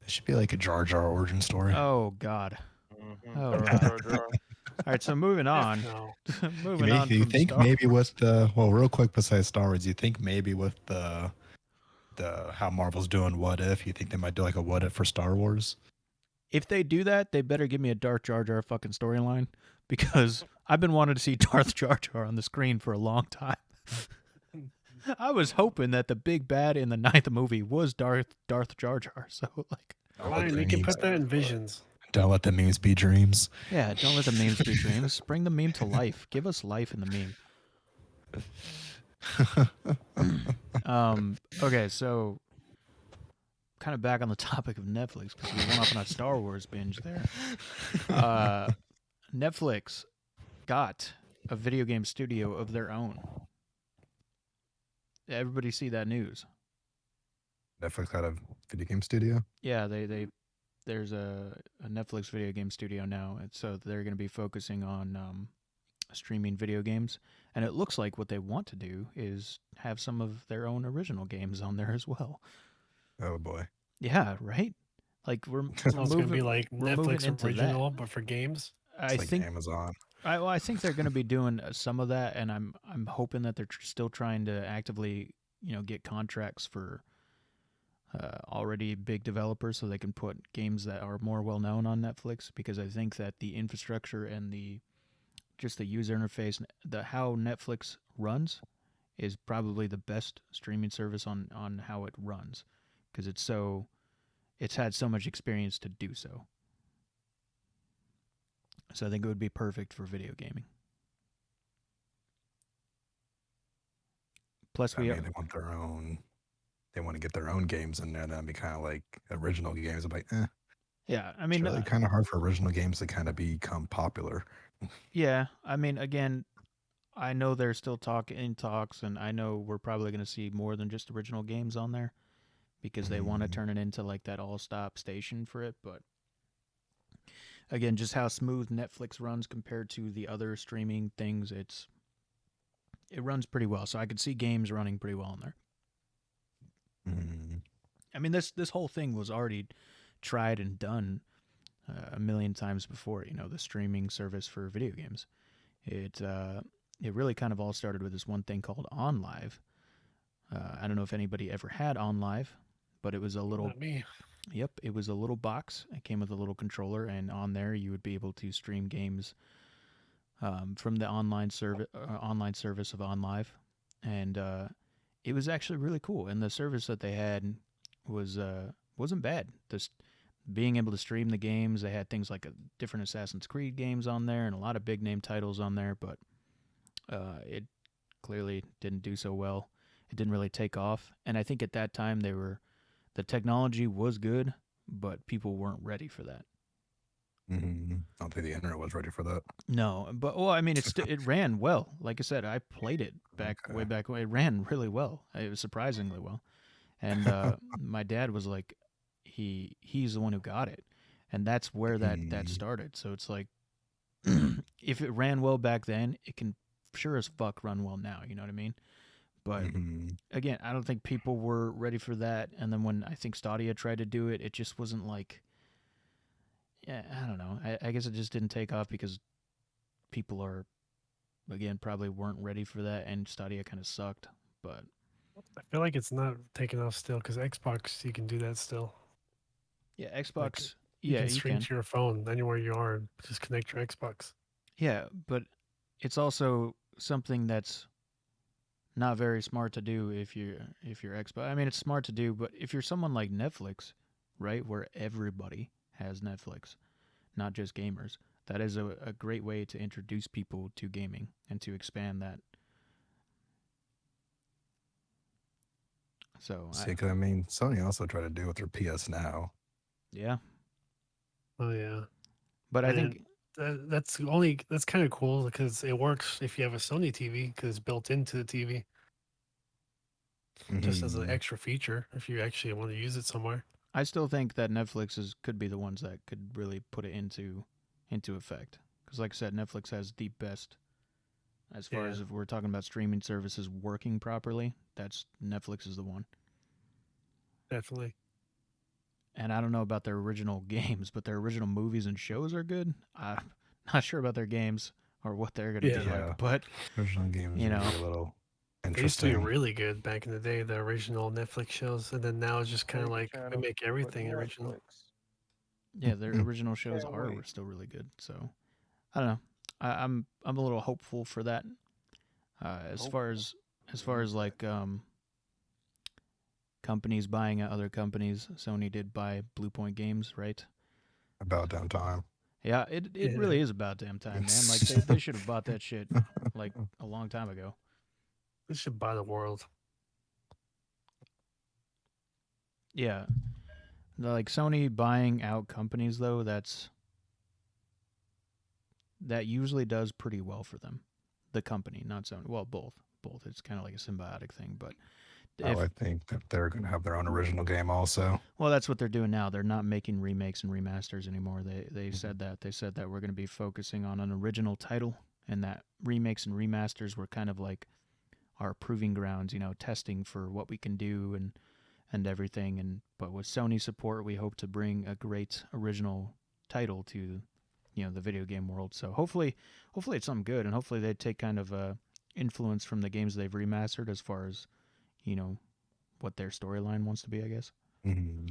It should be like a Jar Jar origin story. Oh God. Mhm. Oh, Jar God. Jar Jar. All right, so moving on. No. moving on You from think Star maybe with the real quick besides Star Wars, you think maybe with the how Marvel's doing What If, you think they might do like a What If for Star Wars? If they do that, they better give me a Darth Jar Jar fucking storyline, because I've been wanting to see Darth Jar Jar on the screen for a long time. I was hoping that the big bad in the 9th movie was Darth Jar Jar. So like, Don't let Fine, the they can memes- put that in Visions. Don't let the memes be dreams. yeah, don't let the memes be dreams. Bring the meme to life. Give us life in the meme. Okay, so kind of back on the topic of Netflix, because we went off on a Star Wars binge there. Netflix got a video game studio of their own. Everybody see that news? Netflix had a video game studio. Yeah, there's a Netflix video game studio now, and so they're going to be focusing on streaming video games. And it looks like what they want to do is have some of their own original games on there as well. Oh boy. Yeah, right. Like So it's going to be like we're moving Netflix into original, but for games. I It's like think Amazon. I think they're going to be doing some of that, and I'm hoping that they're still trying to actively get contracts for already big developers so they can put games that are more well known on Netflix, because I think that the infrastructure and just the user interface, how Netflix runs is probably the best streaming service on how it runs, because it's had so much experience to do so. So I think it would be perfect for video gaming. Plus, They want their own. They want to get their own games in there. That'd be kind of like original games. I'm like, yeah. I it's mean, really kind of hard for original games to kind of become popular. yeah. I mean, again, I know they're still in talks, and I know we're probably going to see more than just original games on there, because they want to turn it into like that all-stop station for it. But again, just how smooth Netflix runs compared to the other streaming things, it's it runs pretty well. So I could see games running pretty well in there. Mm. I mean, this whole thing was already tried and done a million times before. You know, the streaming service for video games. It really kind of all started with this one thing called OnLive. I don't know if anybody ever had OnLive, but it was a little. Not me. Yep, it was a little box. It came with a little controller, and on there you would be able to stream games from the online service of OnLive, and it was actually really cool. And the service that they had was wasn't bad. Just being able to stream the games, they had things like different Assassin's Creed games on there, and a lot of big name titles on there. But it clearly didn't do so well. It didn't really take off, and I think at that time the technology was good, but people weren't ready for that. Mm-hmm. I don't think the internet was ready for that. No, but well, I mean, it ran well. Like I said, I played it way back when. It ran really well. It was surprisingly well, and my dad was like, he's the one who got it, and that's where that started. So it's like, if it ran well back then, it can sure as fuck run well now. You know what I mean? But again, I don't think people were ready for that. And then when I think Stadia tried to do it, it just wasn't like. Yeah, I don't know. I guess it just didn't take off because people again, probably weren't ready for that, and Stadia kind of sucked. But I feel like it's not taking off still because Xbox, you can do that still. yeah, Xbox, You can stream to your phone anywhere you are and just connect your Xbox. Yeah, but it's also something that's not very smart to do if you're Xbox. I mean, it's smart to do, but if you're someone like Netflix, right, where everybody has Netflix, not just gamers. That is a great way to introduce people to gaming and to expand that. So, I mean, Sony also tried to do it with their PS Now. Yeah. Oh yeah. But I think that's kind of cool because it works if you have a Sony TV because it's built into the TV. Just as an extra feature if you actually want to use it somewhere. I still think that Netflix could be the ones that could really put it into effect. Because like I said, Netflix has the best, as far as if we're talking about streaming services working properly, Netflix is the one. Definitely. And I don't know about their original games, but their original movies and shows are good. I'm not sure about their games or what they're going to be like. But, original games are a little interesting. They used to be really good back in the day, the original Netflix shows. And then now it's just kind of like we make everything original. Yeah, their original shows were still really good. So, I don't know. I'm a little hopeful for that. As far as like companies buying out other companies, Sony did buy Blue Point Games, right? About damn time. Yeah, it really is about damn time, man. Like they should have bought that shit like a long time ago. They should buy the world. Yeah. Like Sony buying out companies though, that usually does pretty well for them. The company, not Sony. Well, both. It's kind of like a symbiotic thing, but I think that they're going to have their own original game also. Well, that's what they're doing now. They're not making remakes and remasters anymore. They said that. They said that we're going to be focusing on an original title, and that remakes and remasters were kind of like our proving grounds, testing for what we can do and everything. But with Sony support, we hope to bring a great original title to the video game world. So hopefully it's something good, and hopefully they take kind of influence from the games they've remastered as far as what their storyline wants to be, I guess. Mm-hmm.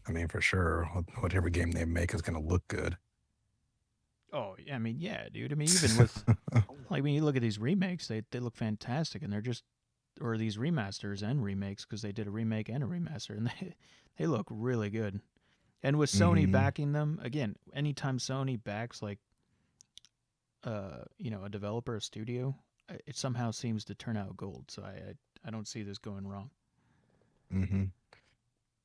I mean, for sure, whatever game they make is going to look good. Oh, I mean, yeah, dude. I mean, even with like when you look at these remakes, they look fantastic, and they're just or these remasters and remakes because they did a remake and a remaster, and they look really good. And with Sony backing them, again, anytime Sony backs like a developer, a studio, it somehow seems to turn out gold. So I don't see this going wrong. Mm-hmm.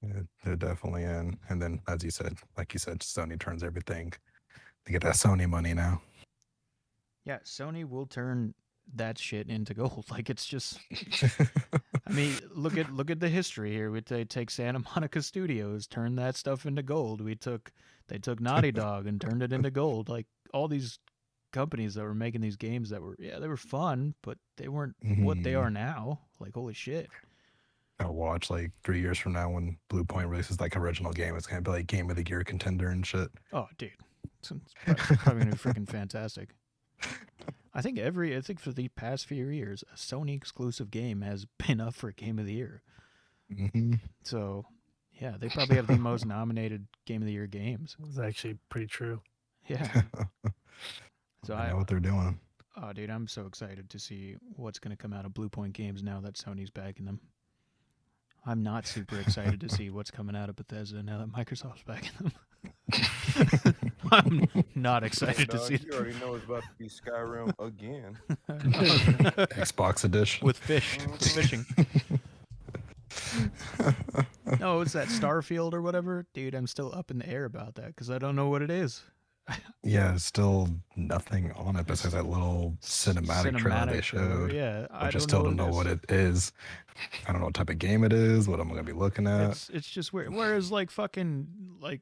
Yeah, they're definitely in. And then, as you said, Sony turns everything. They get that Sony money now. Yeah, Sony will turn that shit into gold. Like it's just, I mean, look at the history here. They take Santa Monica Studios, turn that stuff into gold. They took Naughty Dog and turned it into gold. Like all these companies that were making these games that were they were fun, but they weren't what they are now. Like holy shit. I'll watch like 3 years from now when Blue Point releases like original game. It's gonna be like Game of the Year contender and shit. Oh, dude, it's probably gonna be freaking fantastic. I think for the past few years, a Sony exclusive game has been up for Game of the Year. Mm-hmm. So, yeah, they probably have the most nominated Game of the Year games. It was actually pretty true. Yeah. So I know what they're doing. Oh, dude, I'm so excited to see what's going to come out of Blue Point Games now that Sony's backing them. I'm not super excited to see what's coming out of Bethesda now that Microsoft's backing them. I'm not excited to see. You already know it's about to be Skyrim again. Xbox edition with fishing. No, it's that Starfield or whatever, dude. I'm still up in the air about that because I don't know what it is. Yeah, still nothing on it besides that little cinematic trailer they showed. Yeah, I still don't know what it is. I don't know what type of game it is, what I'm going to be looking at. It's just weird. Whereas like fucking like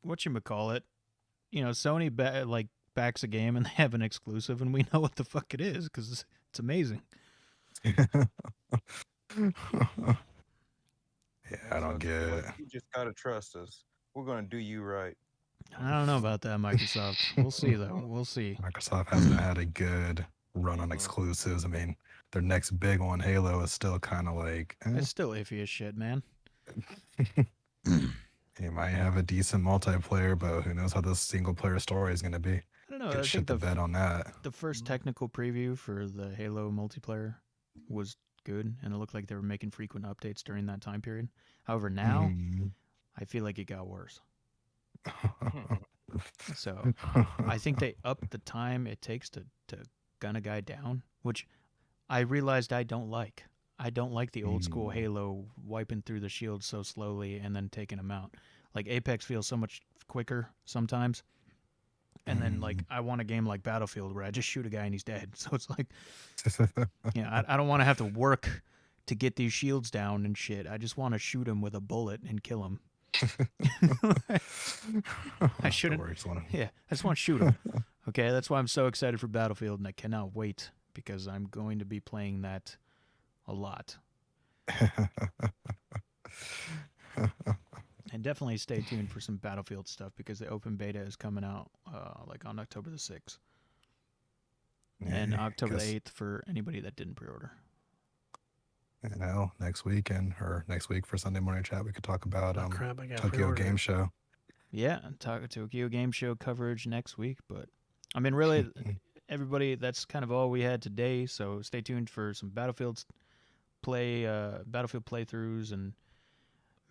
whatchamacallit, Sony backs a game and they have an exclusive and we know what the fuck it is because it's amazing. Yeah, I don't get it. You just gotta trust us. We're gonna do you right. I don't know about that, Microsoft. We'll see, though. We'll see. Microsoft hasn't had a good run on exclusives. I mean, their next big one, Halo, is still kind of like... It's still iffy as shit, man. It might have a decent multiplayer, but who knows how this single-player story is going to be. I don't know. I think the bet on that. The first technical preview for the Halo multiplayer was good, and it looked like they were making frequent updates during that time period. However, now, I feel like it got worse. So I think they upped the time it takes to gun a guy down, which I realized I don't like. I don't like the old school Halo wiping through the shield so slowly and then taking him out. Like Apex feels so much quicker sometimes. And then like I want a game like Battlefield where I just shoot a guy and he's dead. So it's like, I don't want to have to work to get these shields down and shit. I just want to shoot him with a bullet and kill him. I shouldn't. Yeah, I just want to shoot him. Okay, that's why I'm so excited for Battlefield, and I cannot wait because I'm going to be playing that a lot. And definitely stay tuned for some Battlefield stuff because the open beta is coming out like on October the 6th. And October the 8th for anybody that didn't pre-order. Next weekend or next week for Sunday morning chat, we could talk about Tokyo Game Show. Yeah, Tokyo Game Show coverage next week. But I mean, really, everybody, that's kind of all we had today. So stay tuned for some Battlefield playthroughs and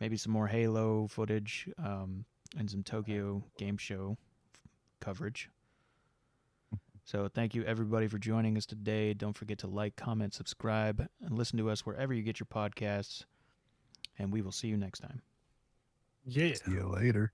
maybe some more Halo footage and some Tokyo Game Show coverage. So thank you, everybody, for joining us today. Don't forget to like, comment, subscribe, and listen to us wherever you get your podcasts. And we will see you next time. Yeah. See you later.